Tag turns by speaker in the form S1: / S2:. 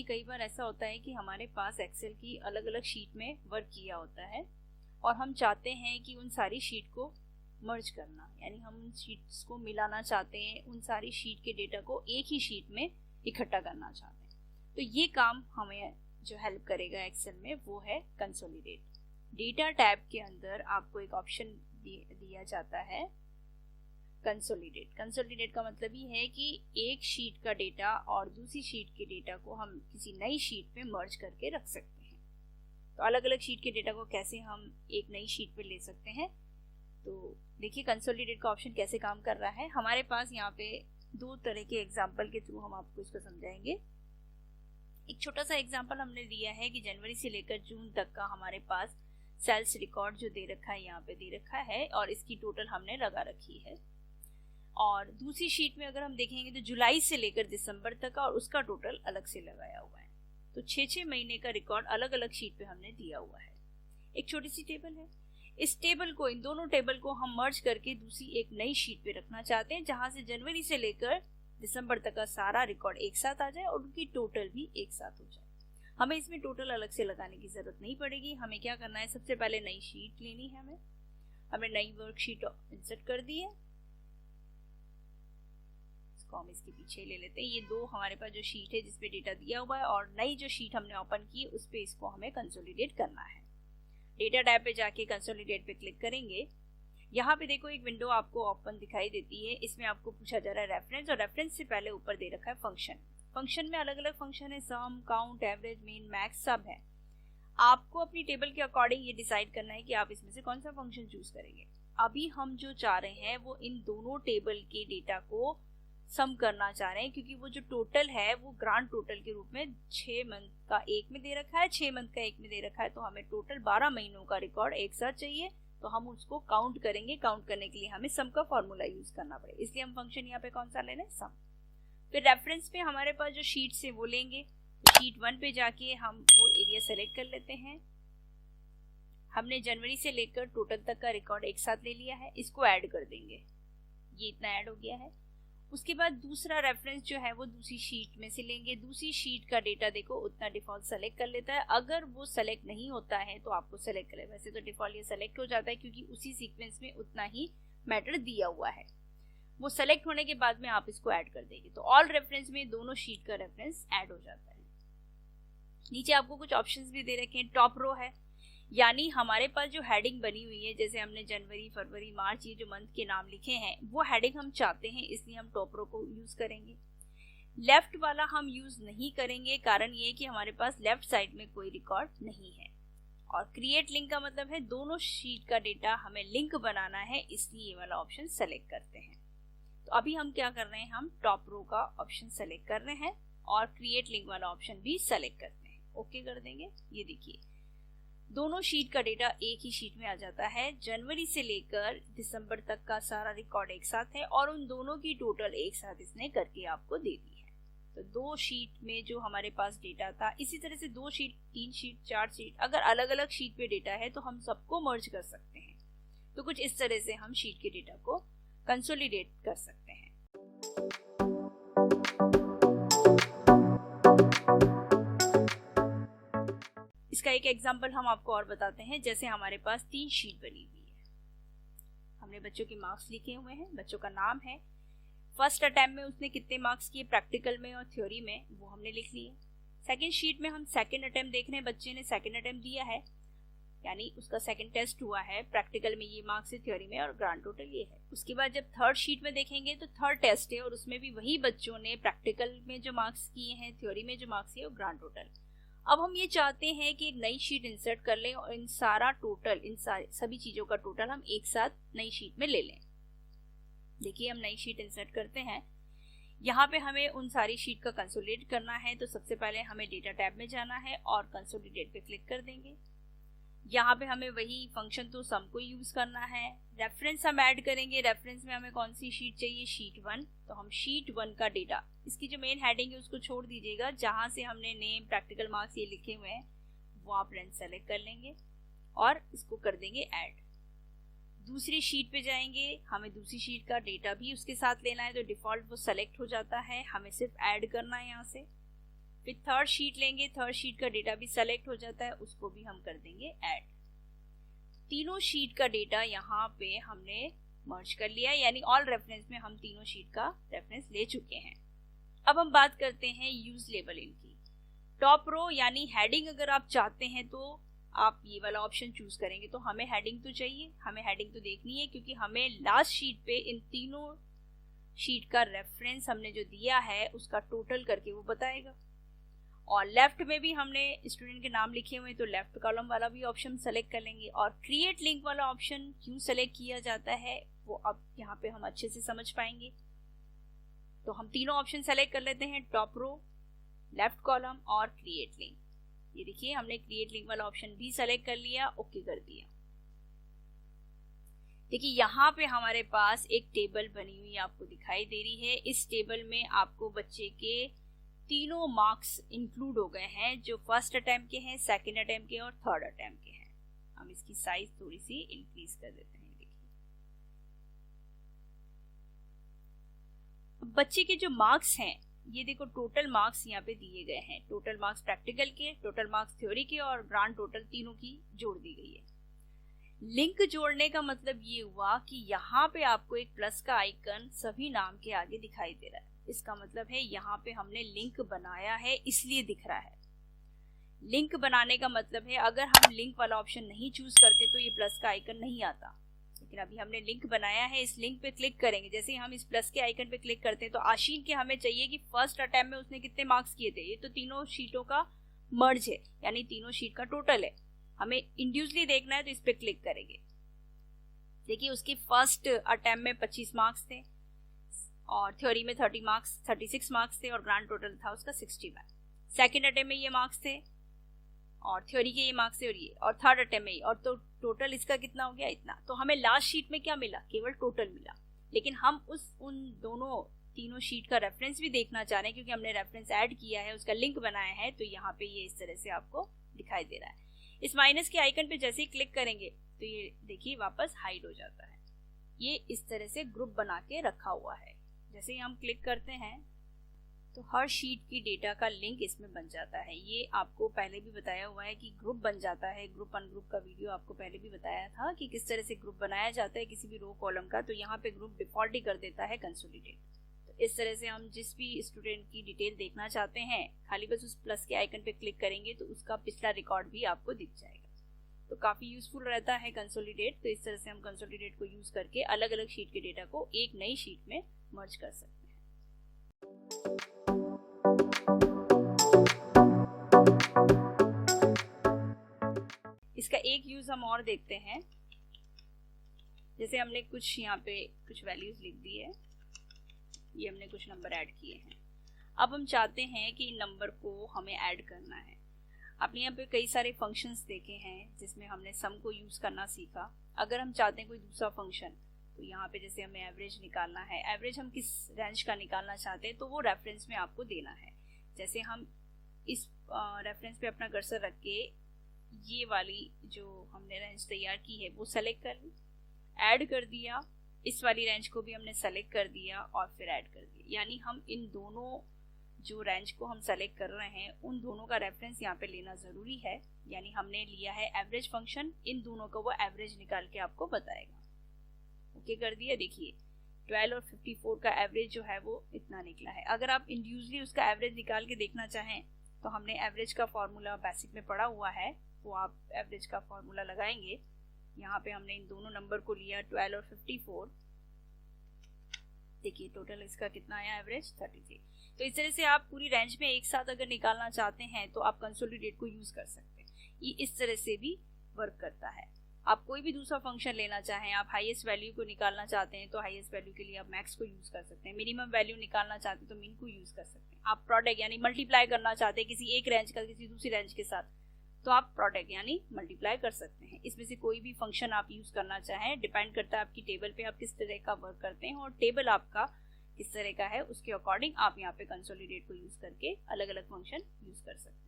S1: कई बार ऐसा होता है कि हमारे पास एक्सेल की अलग अलग शीट में वर्क किया होता है और हम चाहते हैं कि उन सारी शीट को मर्ज करना, यानी हम उन शीट्स को मिलाना चाहते हैं, उन सारी शीट के डेटा को एक ही शीट में इकट्ठा करना चाहते हैं। तो ये काम हमें जो हेल्प करेगा एक्सेल में वो है कंसोलिडेट। डेटा टैब के अंदर आपको एक ऑप्शन दिया जाता है कंसोलिडेट। कंसोलिडेट का मतलब ये है कि एक शीट का डेटा और दूसरी शीट के डेटा को हम किसी नई शीट में मर्ज करके रख सकते हैं। तो अलग अलग शीट के डेटा को कैसे हम एक नई शीट पे ले सकते हैं, तो देखिए कंसोलिडेट का ऑप्शन कैसे काम कर रहा है। हमारे पास यहाँ पे दो तरह के एग्जाम्पल के थ्रू हम आपको इसको समझाएंगे। एक छोटा सा एग्जाम्पल हमने दिया है कि जनवरी से लेकर जून तक का हमारे पास सेल्स रिकॉर्ड जो दे रखा है यहाँ पे दे रखा है और इसकी टोटल हमने लगा रखी है। और दूसरी शीट में अगर हम देखेंगे तो जुलाई से लेकर दिसंबर तक का और उसका टोटल अलग से लगाया हुआ है। तो 6-6 महीने का रिकॉर्ड अलग अलग शीट पे हमने दिया हुआ है। एक छोटी सी टेबल है, इस टेबल को, इन दोनों टेबल को हम मर्ज करके दूसरी एक नई शीट पे रखना चाहते हैं जहां से जनवरी से लेकर दिसंबर तक का सारा रिकॉर्ड एक साथ आ जाए और उनकी टोटल भी एक साथ हो जाए। हमें इसमें टोटल अलग से लगाने की जरूरत नहीं पड़ेगी। हमें क्या करना है, सबसे पहले नई शीट लेनी है। हमने नई वर्कशीट इंसर्ट कर दी है, इसको हम इसके पीछे ले लेते हैं। ये दो हमारे पास जो शीट है जिसपे डेटा दिया हुआ है और नई जो शीट हमने ओपन की उस पे इसको हमें कंसोलिडेट करना है। डेटा टैब पे जाके कंसोलिडेट पे क्लिक करेंगे। यहाँ पे देखो एक विंडो आपको ओपन दिखाई देती है। इसमें आपको पूछा जा रहा है रेफरेंस, और रेफरेंस से पहले ऊपर दे रखा है फंक्शन। फंक्शन में अलग अलग फंक्शन है, सम, काउंट, एवरेज, मीन, मैक्स सब है। आपको अपनी टेबल के अकॉर्डिंग ये डिसाइड करना है कि आप इसमें से कौन सा फंक्शन चूज करेंगे। अभी हम जो चाह रहे हैं वो इन दोनों टेबल के डेटा को सम करना चाह रहे हैं, क्योंकि वो जो टोटल है वो ग्रांड टोटल के रूप में 6 मंथ का एक में दे रखा है, 6 मंथ का एक में दे रखा है। तो हमें टोटल 12 महीनों का रिकॉर्ड एक साथ चाहिए, तो हम उसको काउंट करेंगे। काउंट करने के लिए हमें सम का फॉर्मूला यूज करना पड़ेगा, इसलिए हम फंक्शन यहाँ पे कौन सा ले रहे हैं, सम। फिर रेफरेंस पे हमारे पास जो शीट है वो लेंगे। शीट 1 पे जाके हम वो एरिया सेलेक्ट कर लेते हैं। हमने जनवरी से लेकर टोटल तक का रिकॉर्ड एक साथ ले लिया है, इसको ऐड कर देंगे। ये इतना ऐड हो गया है। उसके बाद दूसरा रेफरेंस जो है वो दूसरी शीट में से लेंगे। दूसरी शीट का डेटा देखो उतना डिफॉल्ट सेलेक्ट कर लेता है। अगर वो सेलेक्ट नहीं होता है तो आपको सेलेक्ट करें। वैसे तो डिफॉल्ट ये सेलेक्ट हो जाता है क्योंकि उसी सीक्वेंस में उतना ही मैटर दिया हुआ है। वो सेलेक्ट होने के बाद में आप इसको ऐड कर देंगे तो ऑल रेफरेंस में दोनों शीट का रेफरेंस ऐड हो जाता है। नीचे आपको कुछ ऑप्शंस भी दे रखे हैं। टॉप रो है, यानी हमारे पास जो हेडिंग बनी हुई है, जैसे हमने जनवरी, फरवरी, मार्च ये जो मंथ के नाम लिखे हैं वो हेडिंग हम चाहते हैं, इसलिए हम टॉप रो को यूज करेंगे। लेफ्ट वाला हम यूज नहीं करेंगे, कारण ये कि हमारे पास लेफ्ट साइड में कोई रिकॉर्ड नहीं है। और क्रिएट लिंक का मतलब है दोनों शीट का डेटा हमें लिंक बनाना है, इसलिए ये वाला ऑप्शन सेलेक्ट करते हैं। तो अभी हम क्या कर रहे हैं, हम टॉप रो का ऑप्शन सेलेक्ट कर रहे हैं और क्रिएट लिंक वाला ऑप्शन भी सेलेक्ट करते हैं। ओके कर देंगे। ये देखिए दोनों शीट का डेटा एक ही शीट में आ जाता है। जनवरी से लेकर दिसंबर तक का सारा रिकॉर्ड एक साथ है और उन दोनों की टोटल एक साथ इसने करके आपको दे दी है। तो 2 शीट में जो हमारे पास डेटा था, इसी तरह से 2 शीट, 3 शीट, 4 शीट, अगर अलग अलग शीट पे डेटा है तो हम सबको मर्ज कर सकते हैं। तो कुछ इस तरह से हम शीट के डेटा को कंसोलिडेट कर सकते हैं। इसका एक एग्जांपल हम आपको और बताते हैं। जैसे हमारे पास 3 शीट बनी हुई है, हमने बच्चों के मार्क्स लिखे हुए हैं, बच्चों का नाम है, फर्स्ट अटेम्प्ट में उसने कितने मार्क्स किए प्रैक्टिकल में और थ्योरी में वो हमने लिख लिए। सेकंड शीट में हम सेकंड अटेम्प्ट देख रहे हैं, बच्चे ने सेकंड अटेम्प्ट दिया है, यानी उसका सेकंड टेस्ट हुआ है, प्रैक्टिकल में ये मार्क्स है, थ्योरी में, और ग्रांड टोटल ये है। उसके बाद जब थर्ड शीट में देखेंगे तो थर्ड टेस्ट है और उसमें भी वही बच्चों ने प्रैक्टिकल में जो मार्क्स किए हैं, थ्योरी में जो मार्क्स किए और ग्रांड टोटल। अब हम ये चाहते हैं कि एक नई शीट इंसर्ट कर लें और इन सारा टोटल, इन सभी चीजों का टोटल हम एक साथ नई शीट में ले लें। देखिए हम नई शीट इंसर्ट करते हैं। यहाँ पे हमें उन सारी शीट का कंसोलिडेट करना है, तो सबसे पहले हमें डेटा टैब में जाना है और कंसोलिडेट पे क्लिक कर देंगे। यहाँ पे हमें वही फंक्शन तो सम को यूज करना है। रेफरेंस हम ऐड करेंगे। रेफरेंस में हमें कौन सी शीट चाहिए, शीट 1। तो हम शीट 1 का डेटा, इसकी जो मेन हेडिंग है उसको छोड़ दीजिएगा, जहां से हमने नेम, प्रैक्टिकल मार्क्स ये लिखे हुए हैं वो आप रेंज सेलेक्ट कर लेंगे और इसको कर देंगे ऐड। दूसरी शीट पे जाएंगे, हमें दूसरी शीट का डेटा भी उसके साथ लेना है, तो डिफॉल्ट वो सेलेक्ट हो जाता है, हमें सिर्फ ऐड करना है यहाँ से। फिर थर्ड शीट लेंगे, थर्ड शीट का डेटा भी सेलेक्ट हो जाता है, उसको भी हम कर देंगे ऐड। तीनों शीट का डेटा यहाँ पे हमने मर्ज कर लिया, यानी ऑल रेफरेंस में हम तीनों शीट का रेफरेंस ले चुके हैं। अब हम बात करते हैं यूज लेबल इनकी। टॉप रो यानी हेडिंग अगर आप चाहते हैं तो आप ये वाला ऑप्शन चूज करेंगे। तो हमें हेडिंग तो चाहिए, हमें हेडिंग तो देखनी है, क्योंकि हमें लास्ट शीट पे इन तीनों शीट का रेफरेंस हमने जो दिया है उसका टोटल करके वो बताएगा। और लेफ्ट में भी हमने स्टूडेंट के नाम लिखे हुए हैं, तो लेफ्ट कॉलम वाला भी ऑप्शन सेलेक्ट कर लेंगे। और क्रिएट लिंक वाला ऑप्शन क्यों सेलेक्ट किया जाता है वो अब यहाँ पे हम अच्छे से समझ पाएंगे। तो हम तीनों ऑप्शन सेलेक्ट कर लेते हैं, टॉप रो, लेफ्ट कॉलम और क्रिएट लिंक। ये देखिए हमने क्रिएट लिंक वाला ऑप्शन भी सेलेक्ट कर लिया, ओके कर दिया। देखिए यहाँ पे हमारे पास एक टेबल बनी हुई आपको दिखाई दे रही है। इस टेबल में आपको बच्चे के तीनों मार्क्स इंक्लूड हो गए हैं, जो फर्स्ट अटेम्प्ट के हैं, सेकंड अटेम्प्ट के और थर्ड अटेम्प्ट के हैं। हम इसकी साइज थोड़ी सी इंक्रीज कर देते हैं। बच्चे के जो मार्क्स हैं, ये देखो टोटल मार्क्स यहाँ पे दिए गए हैं। टोटल मार्क्स प्रैक्टिकल के, टोटल मार्क्स थ्योरी के और ग्रांड टोटल तीनों की जोड़ दी गई है। लिंक जोड़ने का मतलब ये हुआ कि यहाँ पे आपको एक प्लस का आइकन सभी नाम के आगे दिखाई दे रहा है। इसका मतलब है यहाँ पे हमने लिंक बनाया है, इसलिए दिख रहा है। लिंक बनाने का मतलब है अगर हम लिंक वाला ऑप्शन नहीं चूज करते तो ये प्लस का आइकन नहीं आता, लेकिन अभी हमने लिंक बनाया है। इस लिंक पे क्लिक करेंगे, जैसे ही हम इस प्लस के आइकन पे क्लिक करते हैं तो आशीन के हमें चाहिए कि फर्स्ट अटेम्प्ट में उसने कितने मार्क्स किए थे। ये तो तीनों शीटों का मर्ज है, यानी तीनों शीट का टोटल है। हमें इंडिविजुअली देखना है तो इस पे क्लिक करेंगे। देखिए उसके फर्स्ट अटेम्प्ट में 25 मार्क्स थे और थ्योरी में 36 मार्क्स थे और ग्रांड टोटल था उसका 60 मार्क्स। सेकेंड अटेम्प्ट में ये मार्क्स थे और थ्योरी के ये मार्क्स थे और ये, और थर्ड अटेम्प्ट में, और तो टोटल इसका कितना हो गया, इतना। तो हमें लास्ट शीट में क्या मिला, केवल टोटल मिला। लेकिन हम उन दोनों तीनों शीट का रेफरेंस भी देखना चाह रहे हैं, क्योंकि हमने रेफरेंस ऐड किया है, उसका लिंक बनाया है। तो यहाँ पे ये इस तरह से आपको दिखाई दे रहा है। इस माइनस के आइकन पे जैसे ही क्लिक करेंगे तो ये देखिए वापस हाइड हो जाता है। ये इस तरह से ग्रुप बना के रखा हुआ है। जैसे ही हम क्लिक करते हैं तो हर शीट की डेटा का लिंक इसमें बन जाता है। ये आपको पहले भी बताया हुआ है कि ग्रुप बन जाता है। ग्रुप अनग्रुप का वीडियो आपको पहले भी बताया था कि किस तरह से ग्रुप बनाया जाता है किसी भी रो कॉलम का। तो यहाँ पे ग्रुप डिफॉल्ट ही कर देता है कंसोलिडेट। तो इस तरह से हम जिस भी स्टूडेंट की डिटेल देखना चाहते हैं, खाली बस उस प्लस के आइकन पे क्लिक करेंगे तो उसका पिछला रिकॉर्ड भी आपको दिख जाएगा। तो काफ़ी यूजफुल रहता है कंसोलिडेट। तो इस तरह से हम कंसोलिडेट को यूज करके अलग अलग शीट के डेटा को एक नई शीट में मर्ज कर सकते हैं। इसका एक यूज हम और देखते हैं। जैसे हमने कुछ यहाँ पे कुछ वैल्यूज लिख दी है, ये हमने कुछ नंबर ऐड किए हैं। अब हम चाहते हैं कि इन नंबर को हमें ऐड करना है। आपने यहाँ पे कई सारे फंक्शंस देखे हैं जिसमें हमने सम को यूज करना सीखा। अगर हम चाहते हैं कोई दूसरा फंक्शन, तो यहाँ पे जैसे हमें एवरेज निकालना है, एवरेज हम किस रेंज का निकालना चाहते हैं तो वो रेफरेंस में आपको देना है। जैसे हम इस रेफरेंस पे अपना कर्सर रख के ये वाली जो हमने रेंज तैयार की है वो सेलेक्ट कर ली, ऐड कर दिया। इस वाली रेंज को भी हमने सेलेक्ट कर दिया और फिर ऐड कर दिया। यानी हम इन दोनों जो रेंज को हम सेलेक्ट कर रहे हैं उन दोनों का रेफरेंस यहाँ पे लेना ज़रूरी है। यानी हमने लिया है एवरेज फंक्शन, इन दोनों का वो एवरेज निकाल के आपको बताएगा। ओके कर दिया। देखिए 12 और 54 का एवरेज जो है वो इतना निकला है। अगर आप इंडिविजुअली उसका एवरेज निकाल के देखना चाहें तो हमने एवरेज का फॉर्मूला बेसिक में पढ़ा हुआ है, वो आप एवरेज का फॉर्मूला लगाएंगे। यहाँ पे हमने इन दोनों नंबर को लिया 12 और 54। देखिए टोटल इसका कितना आया एवरेज 33। तो इस तरह से आप पूरी रेंज में एक साथ अगर निकालना चाहते हैं तो आप कंसोलिडेट को यूज कर सकते हैं। ये इस तरह से भी वर्क करता है। आप कोई भी दूसरा फंक्शन लेना चाहें, आप हाईएस्ट वैल्यू को निकालना चाहते हैं तो हाईएस्ट वैल्यू के लिए आप मैक्स को यूज कर सकते हैं। मिनिमम वैल्यू निकालना चाहते हैं तो मिन को यूज कर सकते हैं। आप प्रोडक्ट यानी मल्टीप्लाई करना चाहते हैं किसी एक रेंज का किसी दूसरी रेंज के साथ, तो आप प्रोडक्ट यानी मल्टीप्लाई कर सकते हैं। इसमें से कोई भी फंक्शन आप यूज करना चाहें, डिपेंड करता है आपकी टेबल पे आप किस तरह का वर्क करते हैं और टेबल आपका किस तरह का है, उसके अकॉर्डिंग आप यहाँ पे कंसोलिडेट को यूज करके अलग अलग फंक्शन यूज कर सकते हैं।